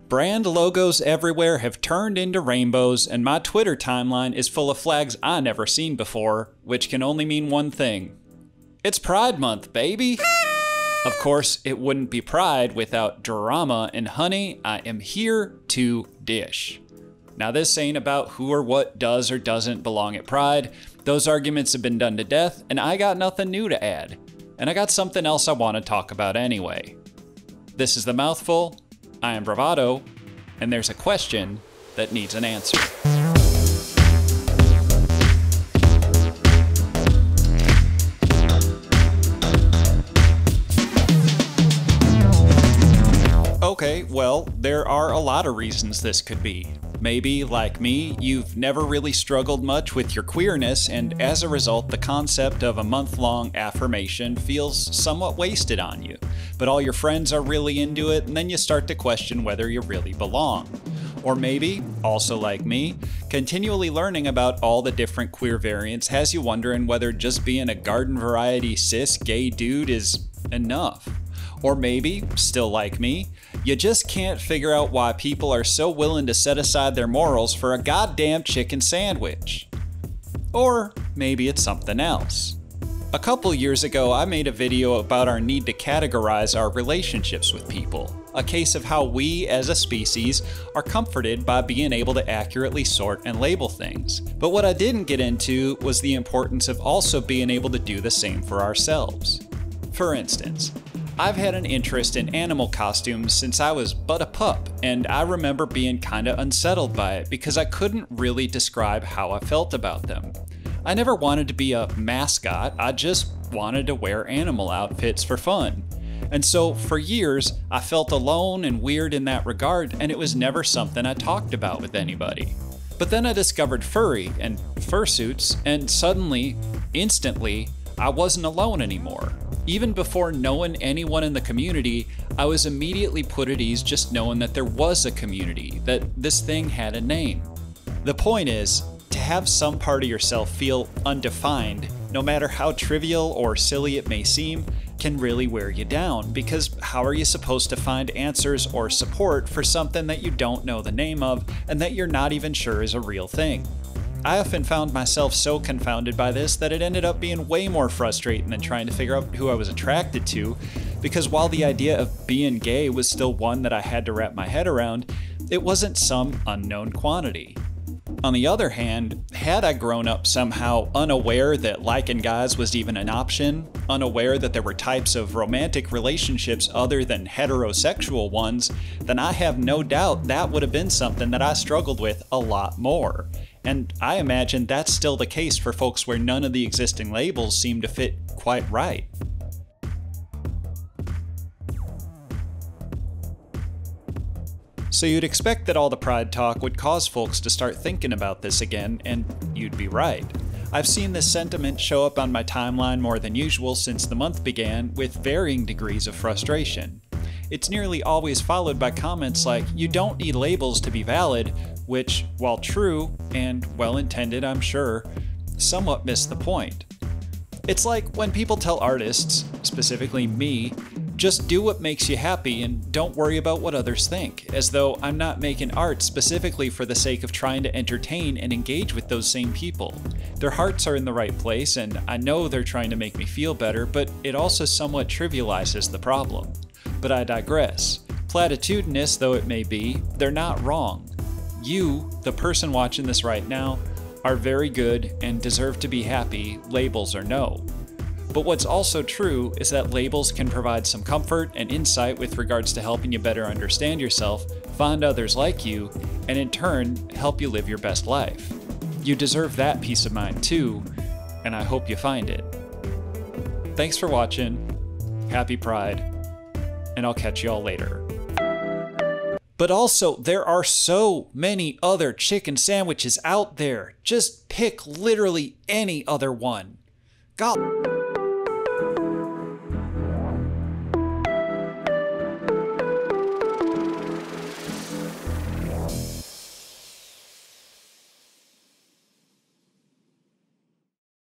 Brand logos everywhere have turned into rainbows, and my Twitter timeline is full of flags I never seen before, which can only mean one thing. It's Pride Month, baby! Of course, it wouldn't be Pride without drama, and honey, I am here to dish. Now this ain't about who or what does or doesn't belong at Pride. Those arguments have been done to death, and I got nothing new to add. And I got something else I want to talk about anyway. This is The Mouthful. I am Bravado, and there's a question that needs an answer. Okay, well, there are a lot of reasons this could be. Maybe, like me, you've never really struggled much with your queerness, and as a result, the concept of a month-long affirmation feels somewhat wasted on you. But all your friends are really into it, and then you start to question whether you really belong. Or maybe, also like me, continually learning about all the different queer variants has you wondering whether just being a garden variety cis gay dude is enough. Or maybe, still like me, you just can't figure out why people are so willing to set aside their morals for a goddamn chicken sandwich. Or maybe it's something else. A couple years ago, I made a video about our need to categorize our relationships with people, a case of how we as a species are comforted by being able to accurately sort and label things. But what I didn't get into was the importance of also being able to do the same for ourselves. For instance, I've had an interest in animal costumes since I was but a pup, and I remember being kinda unsettled by it because I couldn't really describe how I felt about them. I never wanted to be a mascot, I just wanted to wear animal outfits for fun. And so for years, I felt alone and weird in that regard, and it was never something I talked about with anybody. But then I discovered furry and fursuits, and suddenly, instantly, I wasn't alone anymore. Even before knowing anyone in the community, I was immediately put at ease just knowing that there was a community, that this thing had a name. The point is, to have some part of yourself feel undefined, no matter how trivial or silly it may seem, can really wear you down, because how are you supposed to find answers or support for something that you don't know the name of and that you're not even sure is a real thing? I often found myself so confounded by this that it ended up being way more frustrating than trying to figure out who I was attracted to, because while the idea of being gay was still one that I had to wrap my head around, it wasn't some unknown quantity. On the other hand, had I grown up somehow unaware that liking guys was even an option, unaware that there were types of romantic relationships other than heterosexual ones, then I have no doubt that would have been something that I struggled with a lot more. And I imagine that's still the case for folks where none of the existing labels seem to fit quite right. So you'd expect that all the pride talk would cause folks to start thinking about this again, and you'd be right. I've seen this sentiment show up on my timeline more than usual since the month began, with varying degrees of frustration. It's nearly always followed by comments like, "You don't need labels to be valid," which, while true, and well-intended I'm sure, somewhat miss the point. It's like when people tell artists, specifically me, just do what makes you happy and don't worry about what others think, as though I'm not making art specifically for the sake of trying to entertain and engage with those same people. Their hearts are in the right place, and I know they're trying to make me feel better, but it also somewhat trivializes the problem. But I digress. Platitudinous though it may be, they're not wrong. You, the person watching this right now, are very good and deserve to be happy, labels or no. But what's also true is that labels can provide some comfort and insight with regards to helping you better understand yourself, find others like you, and in turn, help you live your best life. You deserve that peace of mind too, and I hope you find it. Thanks for watching, happy Pride, and I'll catch y'all later. But also, there are so many other chicken sandwiches out there. Just pick literally any other one. God.